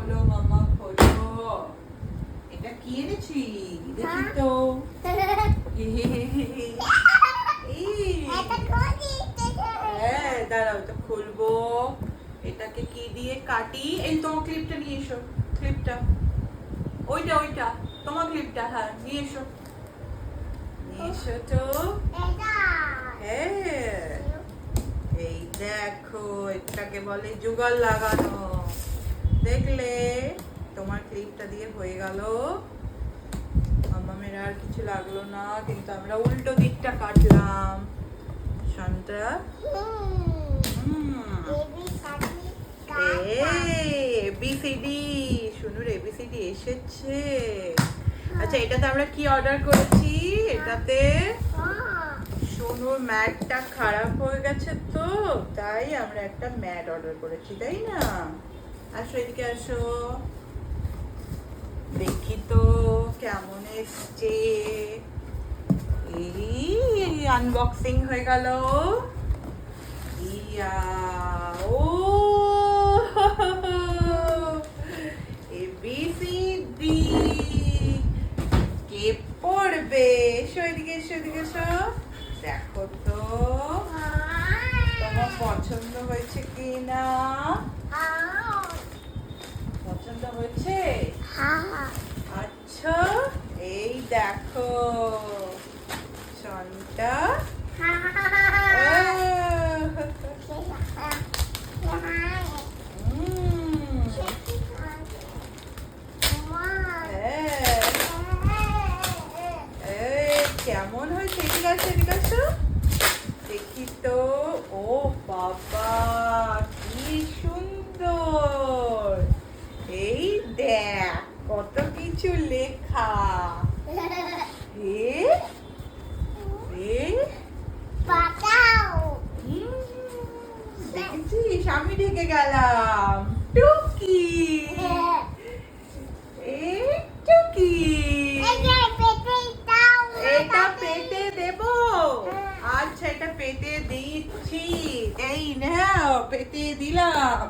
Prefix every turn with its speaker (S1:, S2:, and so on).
S1: খোলো মামা খোলো। এটা কি এনেছি দেখি তো। হ্যাঁ দাঁড়াও, এটা খুলবো। এটাকে কি দিয়ে কাটি? এই তোমার ক্লিপটা নিয়ে এসো। ক্লিপটা ওইটা ওইটা তোমার ক্লিপটা, হ্যাঁ নিয়ে এসো। নিয়ে এসো তো। হ্যাঁ এই দেখো, এটাকে বলে যুগল লাগানো। দেখলে তোমার ক্লিপটা দিয়ে হয়ে গেল। মামামের আর কিছু লাগলো না, কিন্তু আমরা উল্টো দিকটা কাটলাম। শান্তা এবিসিডি, শুনুর এবিসিডি এসেছে। আচ্ছা এটাতে আমরা কি অর্ডার করেছি? এটাতে সোনুর ম্যাটটা খারাপ হয়ে গেছে, তো তাই আমরা একটা ম্যাট অর্ডার করেছি, তাই না? আসো এদিকে আসো, দেখি তো কেমন এসছে। এই আনবক্সিং হয়ে গেল। ইয়া ও এবিসিডি কে পড়বে? এসো এদিকে, এসো এদিকে এসো। দেখো তো তোমার পছন্দ হয়েছে কি না? পছন্দ হয়েছে? আচ্ছা এই দেখো চনটা। কেমন হয়েছে? এদিকে আসো, এদিকে আসো, দেখি তো। ও বাবা কি সুন্দর! এই দেখ কত কিছু লেখা। দেখেছিস আমি ঢেকে গেলাম। টুকি টুকি এটা পেটে দেব? আচ্ছা এটা পেটে দিচ্ছি, এই নাও পেটে দিলাম।